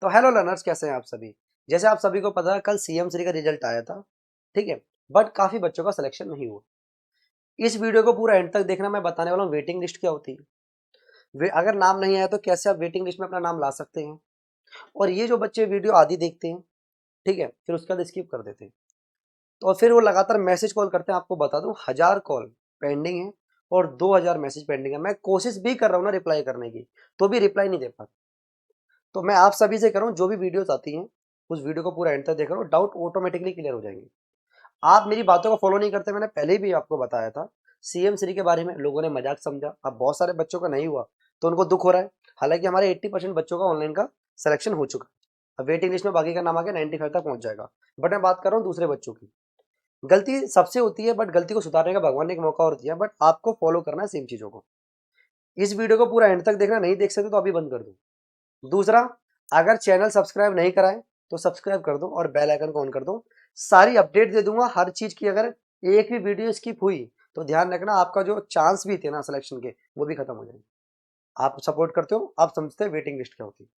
तो hello learners, कैसे हैं आप सभी। जैसे आप सभी को पता है कल सीएम श्री का रिजल्ट आया था, ठीक है। बट काफी बच्चों का सिलेक्शन नहीं हुआ। इस वीडियो को पूरा एंड तक देखना। मैं बताने वाला हूँ वेटिंग लिस्ट क्या होती है, अगर नाम नहीं आया तो कैसे आप वेटिंग लिस्ट में अपना नाम ला सकते हैं। और ये जो बच्चे वीडियो आधी देखते हैं, ठीक है, फिर उसके बाद स्किप कर देते हैं, तो फिर वो लगातार मैसेज कॉल करते हैं। आपको बता दूं 1000 कॉल पेंडिंग है और 2000 मैसेज पेंडिंग है। मैं कोशिश भी कर रहा हूँ ना रिप्लाई करने की, तो भी रिप्लाई नहीं दे पाता। तो मैं आप सभी से कह रहा हूँ, जो भी वीडियोस आती हैं उस वीडियो को पूरा एंड तक देख रहा हूँ, डाउट ऑटोमेटिकली क्लियर हो जाएंगे। आप मेरी बातों को फॉलो नहीं करते। मैंने पहले भी आपको बताया था सीएम श्री के बारे में, लोगों ने मजाक समझा। अब बहुत सारे बच्चों का नहीं हुआ तो उनको दुख हो रहा है। हालांकि हमारे 80% बच्चों का ऑनलाइन का सिलेक्शन हो चुका है। अब वेटिंग लिस्ट में बाकी का नाम आके 95 तक पहुंच जाएगा। बट मैं बात कर रहा हूँ दूसरे बच्चों की। गलती सबसे होती है, बट गलती को सुधारने का भगवान ने एक मौका और दिया। बट आपको फॉलो करना है सेम चीजों को। इस वीडियो को पूरा एंड तक देखना। नहीं देख सकते तो अभी बंद कर दो। दूसरा, अगर चैनल सब्सक्राइब नहीं कराए तो सब्सक्राइब कर दो और बेल आइकन को ऑन कर दो। सारी अपडेट दे दूंगा हर चीज की। अगर एक भी वीडियो स्किप हुई तो ध्यान रखना, आपका जो चांस भी थे ना सिलेक्शन के, वो भी खत्म हो जाएंगे। आप सपोर्ट करते हो, आप समझते हैं वेटिंग लिस्ट क्या होती है।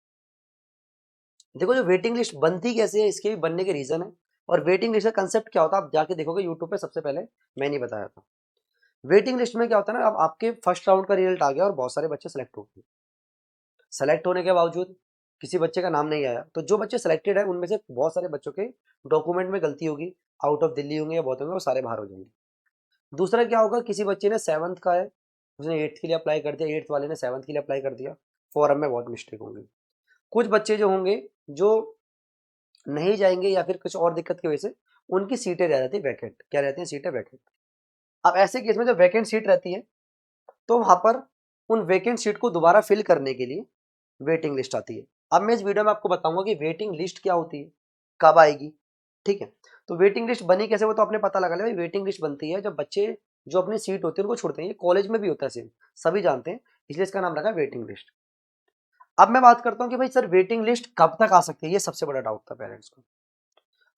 देखो, जो वेटिंग लिस्ट बनती कैसे है, इसके भी बनने के रीजन है। और वेटिंग लिस्ट का कंसेप्ट क्या होता है आप जाके देखोगे यूट्यूब पे, सबसे पहले मैंने बताया था। वेटिंग लिस्ट में क्या होता है ना, अब आपके फर्स्ट राउंड का रिजल्ट आ गया और बहुत सारे बच्चे सेलेक्ट हो गए। सेलेक्ट होने के बावजूद किसी बच्चे का नाम नहीं आया, तो जो बच्चे सिलेक्टेड है उनमें से बहुत सारे बच्चों के डॉक्यूमेंट में गलती होगी, आउट ऑफ दिल्ली होंगे या बहुत होंगे, वो सारे बाहर हो जाएंगे। दूसरा क्या होगा, किसी बच्चे ने 7th का है, उसने 8th के लिए अप्लाई कर दिया, 8th वाले ने 7th के लिए अप्लाई कर दिया, फॉर्म में बहुत मिस्टेक होंगी। कुछ बच्चे जो होंगे जो नहीं जाएंगे या फिर कुछ और दिक्कत की वजह से उनकी सीटें रह जाती है वैकेंट। क्या रहती हैं? सीटें वैकेंट। अब ऐसे केस में जब वैकेंट सीट रहती है तो वहां पर उन वैकेंट सीट को दोबारा फिल करने के लिए वेटिंग लिस्ट आती है। अब मैं इस वीडियो में आपको बताऊंगा कि वेटिंग लिस्ट क्या होती है, कब आएगी, ठीक है। तो वेटिंग लिस्ट बनी कैसे, वो तो आपने पता लगा लिया। भाई वेटिंग लिस्ट बनती है जब बच्चे जो अपनी सीट होती है उनको छोड़ते हैं। ये कॉलेज में भी होता है सेम, सभी जानते हैं, इसलिए इसका नाम रखा वेटिंग लिस्ट। अब मैं बात करता हूँ कि भाई सर वेटिंग लिस्ट कब तक आ सकती है, ये सबसे बड़ा डाउट था पेरेंट्स को।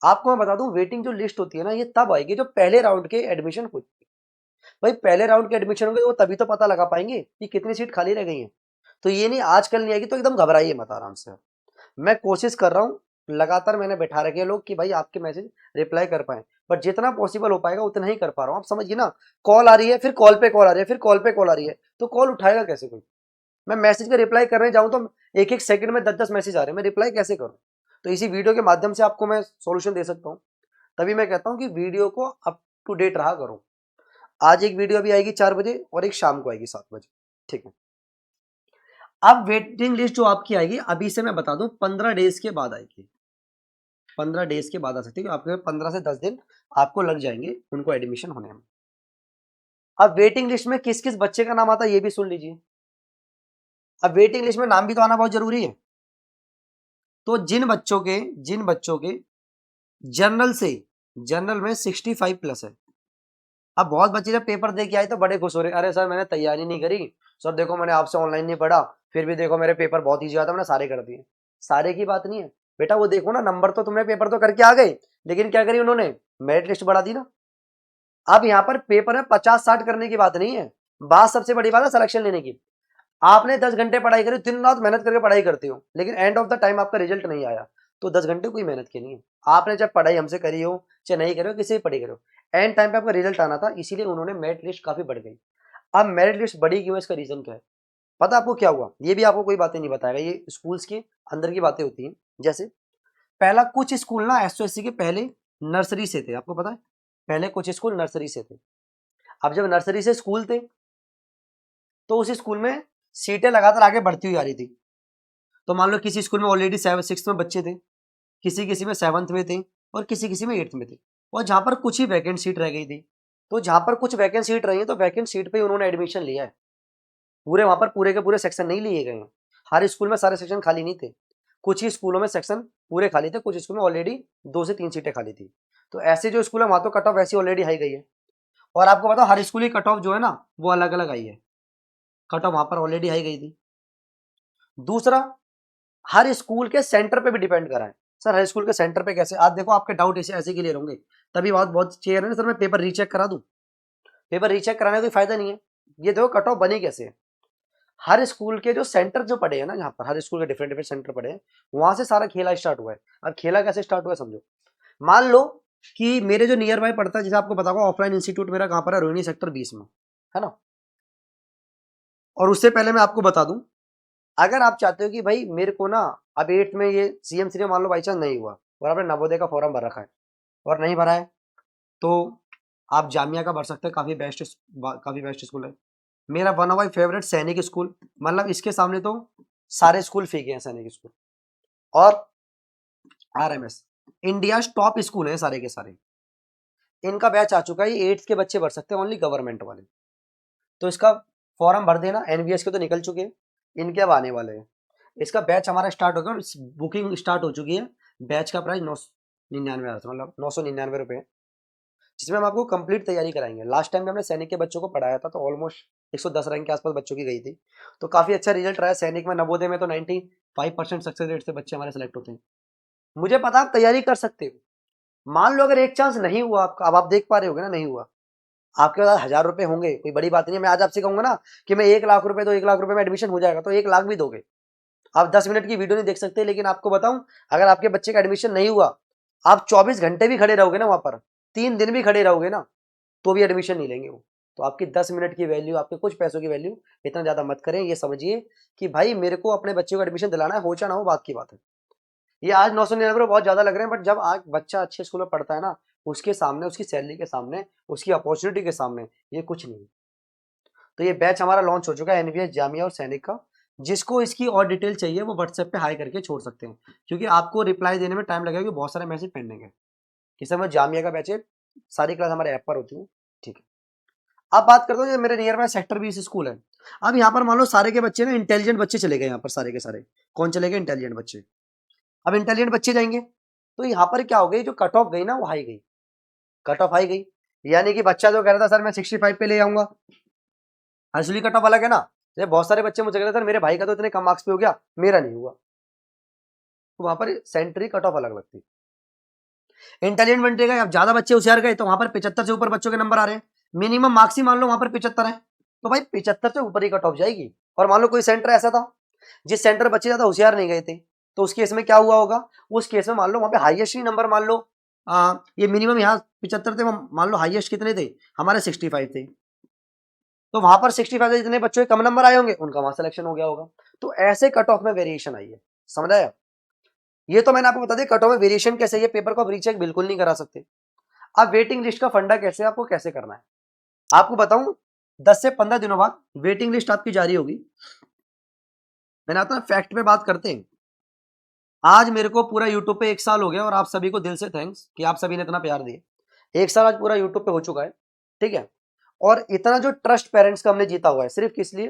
आपको मैं बता दूं, वेटिंग जो लिस्ट होती है ना, ये तब आएगी जब पहले राउंड के एडमिशन हो। भाई पहले राउंड के एडमिशन होंगे तो वो तभी तो पता लगा पाएंगे कि कितनी सीट खाली रह गई है। तो ये नहीं आजकल नहीं आएगी, तो एकदम घबराइए मत, आराम से। मैं कोशिश कर रहा हूँ, लगातार मैंने बैठा रखे लोग कि भाई आपके मैसेज रिप्लाई कर पाए, बट जितना पॉसिबल हो पाएगा उतना ही कर पा रहा हूँ। आप समझिए ना, कॉल आ रही है, फिर कॉल पे कॉल आ रही है, फिर कॉल पे कॉल आ रही है, तो कॉल उठाएगा कैसे कोई। मैं मैसेज का रिप्लाई करने जाऊँ तो एक एक सेकंड में 10-10 मैसेज आ रहे हैं, मैं रिप्लाई कैसे करूँ। तो इसी वीडियो के माध्यम से आपको मैं सोल्यूशन दे सकता हूँ। तभी मैं कहता हूँ कि वीडियो को अप टू डेट रहा करो। आज एक वीडियो अभी आएगी 4 बजे और एक शाम को आएगी 7 बजे, ठीक है। अब वेटिंग लिस्ट जो आपकी आएगी, अभी से मैं बता दूं 15 डेज के बाद आएगी। 15 डेज के बाद आ सकती है, आपके 15 से 10 दिन आपको लग जाएंगे उनको एडमिशन होने में। अब वेटिंग लिस्ट में किस किस बच्चे का नाम आता है ये भी सुन लीजिए। अब वेटिंग लिस्ट में नाम भी तो आना बहुत जरूरी है। तो जिन बच्चों के जनरल से, जनरल में 65 प्लस है। अब बहुत बच्चे जब पेपर दे के आए तो बड़े खुश हो रहे, अरे सर मैंने तैयारी नहीं करी, सर देखो मैंने आपसे ऑनलाइन नहीं पढ़ा, फिर भी देखो मेरे पेपर बहुत ईजी आता, मैंने सारे कर दिए। सारे की बात नहीं है बेटा, वो देखो ना, नंबर तो तुमने पेपर तो करके आ गए, लेकिन क्या करी उन्होंने, मेरिट लिस्ट बढ़ा दी ना। अब यहाँ पर पेपर में 50-60 करने की बात नहीं है, बात सबसे बड़ी बात है सिलेक्शन लेने की। आपने 10 घंटे पढ़ाई करी, दिन रात मेहनत करके पढ़ाई करते हो, लेकिन एंड ऑफ द टाइम आपका रिजल्ट नहीं आया, तो 10 घंटे कोई मेहनत की नहीं है। आपने चाहे पढ़ाई हमसे करी हो चाहे नहीं करी हो, किसी भी पढ़ी करो, एंड टाइम पे आपका रिजल्ट आना था, इसीलिए उन्होंने मेरिट लिस्ट काफी बढ़ गई। अब मेरिट लिस्ट बढ़ी क्यों, इसका रीजन क्या है पता आपको क्या हुआ, ये भी आपको कोई बातें नहीं बताएगा, ये स्कूल्स के अंदर की बातें होती हैं। जैसे पहला कुछ स्कूल ना एसओएससी के पहले नर्सरी से थे, आपको पता है, पहले कुछ स्कूल नर्सरी से थे। अब जब नर्सरी से स्कूल थे तो उस स्कूल में सीटें लगातार आगे बढ़ती हुई आ रही थी। तो मान लो किसी स्कूल में ऑलरेडी 6th में बच्चे थे, किसी किसी में 7th में थे, और किसी किसी में 8th में थे, और जहां पर कुछ ही वैकेंट सीट रह गई थी, तो जहां पर कुछ वैकेंट सीट रही है तो वैकेंट सीट पे ही उन्होंने एडमिशन लिया है। पूरे वहां पर पूरे के पूरे सेक्शन नहीं लिए गए हैं। हर स्कूल में सारे सेक्शन खाली नहीं थे, कुछ ही स्कूलों में सेक्शन पूरे खाली थे, कुछ स्कूल में ऑलरेडी 2 से 3 सीटें खाली थी। तो ऐसे जो स्कूल है वहां तो कट ऑफ ऐसी ऑलरेडी आई गई है। और आपको पता हर स्कूल की कट ऑफ जो है ना वो अलग अलग आई है, कट ऑफ वहां पर ऑलरेडी आई गई थी। दूसरा, हर स्कूल के सेंटर पे भी डिपेंड करा है। सर हर स्कूल के सेंटर पे कैसे, आज देखो आपके डाउट ऐसे ऐसे क्लियर होंगे, तभी बात बहुत क्लियर है ना। सर मैं पेपर रीचेक करा दूं, पेपर रीचेक कराने का कोई फायदा नहीं है। ये देखो कट ऑफ बनी कैसे है, हर स्कूल के जो सेंटर जो पड़े हैं ना, यहाँ पर हर स्कूल के डिफरेंट डिफरेंट सेंटर पड़े हैं, वहां से सारा खेला स्टार्ट हुआ है। अब खेला कैसे स्टार्ट हुआ है समझो। मान लो कि मेरे जो नियर बाय पड़ता है, जैसे आपको बताऊंगा ऑफलाइन इंस्टीट्यूट मेरा कहाँ पर है, रोहिणी सेक्टर 20 में, है ना। और उससे पहले मैं आपको बता दूं, अगर आप चाहते हो कि भाई मेरे को ना अब 8th में ये सीएम श्री मान लो बाई चांस नहीं हुआ और आपने नवोदय का फॉर्म भर रखा है और नहीं भरा है, तो आप जामिया का भर सकते हैं। काफी बेस्ट स्कूल है। मेरा वन ऑफ माई फेवरेट सैनिक स्कूल, मतलब इसके सामने तो सारे स्कूल फीके हैं, सैनिक स्कूल और आरएमएस, इंडिया टॉप स्कूल है सारे के सारे। इनका बैच आ चुका है, 8th के बच्चे भर सकते हैं, ओनली गवर्नमेंट वाले। तो इसका फॉर्म भर देना। एनवीएस के तो निकल चुके हैं, इनके अब आने वाले हैं। इसका बैच हमारा स्टार्ट हो गया और बुकिंग स्टार्ट हो चुकी है। बैच का प्राइस 999 मतलब 999 रुपये, जिसमें हम आपको कंप्लीट तैयारी कराएंगे। लास्ट टाइम हमने सैनिक के बच्चों को पढ़ाया था, तो ऑलमोस्ट 110 रैंक के आसपास बच्चों की गई थी, तो काफी अच्छा रिजल्ट रहा है। सैनिक में, नवोदय में तो 95% सक्सेस रेट से बच्चे हमारे सेलेक्ट होते हैं। मुझे पता आप तैयारी कर सकते हो। मान लो अगर एक चांस नहीं हुआ आपका, अब आप देख पा रहे होगे ना, नहीं हुआ, आपके पास 1000 रुपए होंगे, कोई बड़ी बात नहीं है। मैं आज आपसे कहूंगा ना कि मैं 1 लाख रुपए दो, 1 लाख रुपए में एडमिशन हो जाएगा, तो 1 लाख भी दोगे। आप 10 मिनट की वीडियो नहीं देख सकते, लेकिन आपको बताऊं, अगर आपके बच्चे का एडमिशन नहीं हुआ, आप 24 घंटे भी खड़े रहोगे ना वहां पर, 3 दिन भी खड़े रहोगे ना, तो भी एडमिशन नहीं लेंगे वो। तो आपकी 10 मिनट की वैल्यू, आपके कुछ पैसों की वैल्यू इतना ज्यादा मत करें। ये समझिए कि भाई मेरे को अपने बच्चे को एडमिशन दिलाना है, हो चाहे ना हो, बात की बात है। ये आज 999 बहुत ज्यादा लग रहे हैं, बट जब आज बच्चा अच्छे स्कूल में पढ़ता है ना, उसके सामने, उसकी सैलरी के सामने, उसकी अपॉर्चुनिटी के सामने ये कुछ नहीं है। तो ये बैच हमारा लॉन्च हो चुका है, एनवीएस, जामिया और सैनिक का। जिसको इसकी और डिटेल चाहिए वो व्हाट्सएप पे हाई करके छोड़ सकते हैं, क्योंकि आपको रिप्लाई देने में टाइम लगेगा, क्योंकि बहुत सारे मैसेज पेंडिंग है। कि सर मैं जामिया का बैच है, सारी क्लास हमारे ऐप पर होती है, ठीक है। अब बात करता हूँ, ये मेरे नियर बाय सेक्टर 20 स्कूल है। अब यहाँ पर मान लो सारे के बच्चे ना, इंटेलिजेंट बच्चे चले गए यहाँ पर, सारे के सारे। कौन चले गए? इंटेलिजेंट बच्चे। अब इंटेलिजेंट बच्चे जाएंगे, तो यहाँ पर क्या हो गई, जो कट ऑफ गई ना वो हाई गई, कट ऑफ हाई गई। यानी कि बच्चा जो कह रहा था सर मैं 65 पे ले आऊंगा, असली कट ऑफ अलग है ना। जैसे बहुत सारे बच्चे मुझे कह रहे थे सर मेरे भाई का तो इतने कम मार्क्स पे हो गया, मेरा नहीं हुआ, तो वहां पर सेंट्री कट ऑफ अलग लगती। इंटेलिजेंट बनते गए, अब ज्यादा बच्चे होशियार गए, तो वहां पर 75 से ऊपर बच्चों के नंबर आ रहे हैं। मिनिमम मार्क्स ही मान लो वहां पर 75 है, तो भाई 75 से ऊपर ही कट ऑफ जाएगी। और मान लो कोई सेंटर ऐसा था जिस सेंटर बच्चे ज्यादा होशियार नहीं गए थे, तो उस केस में क्या हुआ होगा, उस केस में मान लो वहां पे हाईएस्ट ही नंबर, मान लो ये मिनिमम यहाँ 75 थे, मान लो हाईएस्ट कितने थे हमारे, 65 थे, तो वहां पर 65 से जितने बच्चों के कम नंबर आए होंगे उनका वहां सिलेक्शन हो गया होगा। तो ऐसे कट ऑफ में वेरिएशन आई है, समझ आया। ये तो मैंने आपको बता दिया कट ऑफ में वेरिएशन कैसे, ये पेपर को आप रीचेक बिल्कुल नहीं करा सकते। अब वेटिंग लिस्ट का फंडा कैसे, आपको कैसे करना है आपको बताऊं। 10 से 15 दिनों बाद वेटिंग लिस्ट आपकी जारी होगी। मैंने आता फैक्ट पे बात करते हैं। आज मेरे को पूरा यूट्यूब पे 1 साल हो गया, और आप सभी को दिल से थैंक्स कि आप सभी ने इतना प्यार दिया। 1 साल आज पूरा यूट्यूब पे हो चुका है, ठीक है। और इतना जो ट्रस्ट पेरेंट्स का हमने जीता हुआ है, सिर्फ किस लिए,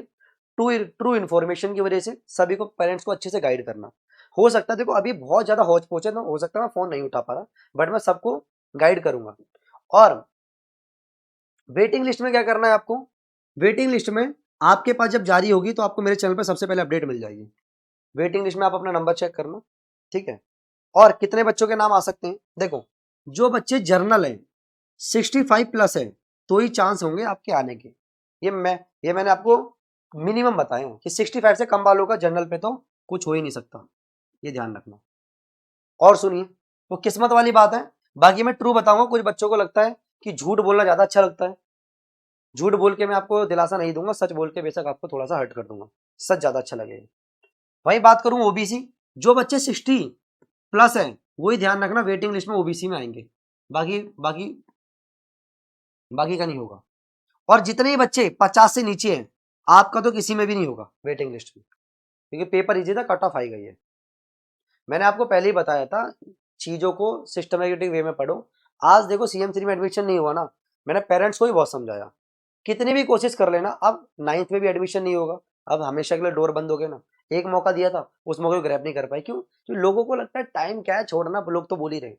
ट्रू इन्फॉर्मेशन की वजह से। सभी को, पेरेंट्स को अच्छे से गाइड करना। हो सकता है देखो अभी बहुत ज्यादा हौच पहुंचे, तो हो सकता है मैं फोन नहीं उठा पा रहा, बट मैं सबको गाइड करूंगा। और वेटिंग लिस्ट में क्या करना है आपको, वेटिंग लिस्ट में आपके पास जब जारी होगी तो आपको मेरे चैनल पर सबसे पहले अपडेट मिल जाएगी। वेटिंग लिस्ट में आप अपना नंबर चेक करना, ठीक है। और कितने बच्चों के नाम आ सकते हैं, देखो जो बच्चे जर्नल है 65 प्लस है, तो ही चांस होंगे आपके आने के। ये मैंने आपको मिनिमम बताया कि 65 से कम वालों का जर्नल पे तो कुछ हो ही नहीं सकता, ये ध्यान रखना। और सुनिए, तो किस्मत वाली बात है। बाकी मैं ट्रू बताऊंगा, कुछ बच्चों को लगता है कि झूठ बोलना ज्यादा अच्छा लगता है। झूठ बोल के मैं आपको दिलासा नहीं दूंगा, सच बोल के बेशक आपको थोड़ा सा हर्ट कर दूंगा, सच ज्यादा अच्छा लगेगा। वही बात करूं ओबीसी, जो बच्चे 60 प्लस है वही ध्यान रखना वेटिंग लिस्ट में ओबीसी में आएंगे, बाकी बाकी बाकी का नहीं होगा। और जितने ही बच्चे 50 से नीचे हैं, आपका तो किसी में भी नहीं होगा वेटिंग लिस्ट में, क्योंकि पेपर इजी था, कट ऑफ आई गई है। मैंने आपको पहले ही बताया था, चीजों को सिस्टमेटिक वे में पढ़ो। आज देखो CM3 में एडमिशन नहीं हुआ ना, मैंने पेरेंट्स को ही बहुत समझाया, कितनी भी कोशिश कर लेना, अब 9th में भी एडमिशन नहीं होगा, अब हमेशा के लिए डोर बंद हो गए ना। एक मौका दिया था, उस मौके को ग्रैब नहीं कर पाए, क्यों? क्योंकि लोगों को लगता है टाइम क्या है, छोड़ना, लोग तो बोल ही रहे।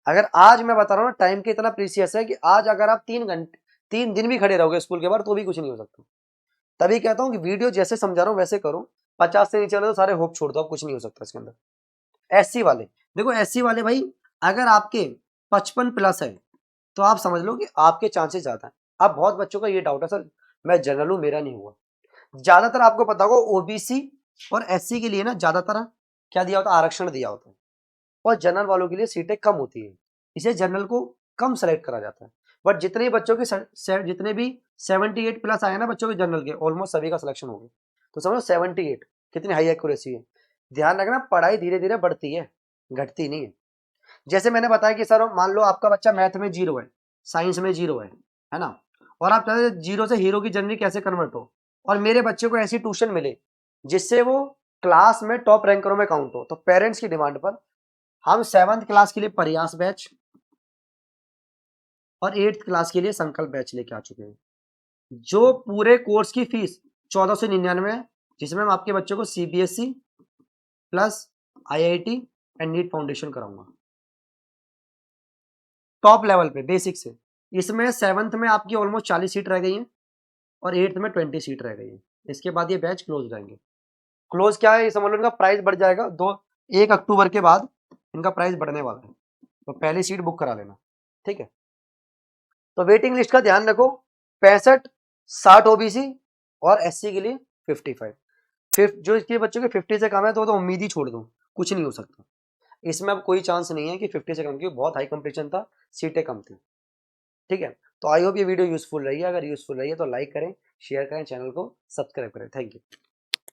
अगर आज मैं बता रहा हूँ ना, टाइम के इतना प्रीसियस है कि आज अगर आप 3 घंटे, 3 दिन भी खड़े रहोगे स्कूल के बाहर, तो भी कुछ नहीं हो सकता। तभी कहता हूँ कि वीडियो जैसे समझा रहा हूँ वैसे करो। 50 से नीचे वाले तो सारे होप छोड़ दो, अब कुछ नहीं हो सकता इसके अंदर। एससी वाले, देखो एससी वाले भाई, अगर आपके 55 प्लस है तो आप समझ लो कि आपके चांसेस ज्यादा है। अब बहुत बच्चों का ये डाउट है, सर मैं जनरल हूं, मेरा नहीं हुआ। ज्यादातर आपको पता होगा ओबीसी और एससी के लिए ना ज्यादातर क्या दिया होता है, आरक्षण दिया होता है, और जनरल वालों के लिए सीटें कम होती है, इसे जनरल को कम सेलेक्ट करा जाता है। बट जितने बच्चों के जितने भी 78 प्लस आए ना बच्चों के जनरल के, ऑलमोस्ट सभी का सिलेक्शन हो गया। तो समझो 78 कितनी हाई एक्यूरेसी है। ध्यान रखना, पढ़ाई धीरे धीरे बढ़ती है, घटती नहीं है। जैसे मैंने बताया कि सर मान लो आपका बच्चा मैथ में 0 है, साइंस में 0 है ना, और आप चाहते 0 से हीरो की जर्नी कैसे कन्वर्ट हो, और मेरे बच्चे को ऐसी ट्यूशन मिले जिससे वो क्लास में टॉप रैंकरों में काउंट हो, तो पेरेंट्स की डिमांड पर हम 7th क्लास के लिए प्रयास बैच और 8th क्लास के लिए संकल्प बैच लेके आ चुके हैं, जो पूरे कोर्स की फीस 1499 है, जिसमें मैं आपके बच्चों को CBSE plus IIT and NEET foundation कराऊंगा टॉप लेवल पे बेसिक से। इसमें 7th में आपकी ऑलमोस्ट 40 सीट रह गई हैं और 8th में 20 सीट रह गई है। इसके बाद ये बैच क्लोज हो जाएंगे। क्लोज क्या है ये समझ लो, इनका प्राइस बढ़ जाएगा 1 अक्टूबर के बाद इनका प्राइस बढ़ने वाला है, तो पहली सीट बुक करा लेना, ठीक है। तो वेटिंग लिस्ट का ध्यान रखो, 65 60 ओबीसी और एससी के लिए 55। फिर जो इसके बच्चों के 50 से कम है तो उम्मीद ही छोड़ दो, कुछ नहीं हो सकता इसमें। अब कोई चांस नहीं है कि 50 से कम, की बहुत हाई कंपटीशन था, सीटें कम थी, ठीक है। तो आई होप ये वीडियो यूजफुल रही है, अगर यूजफुल रही है तो लाइक करें, शेयर करें, चैनल को सब्सक्राइब करें। Thank you.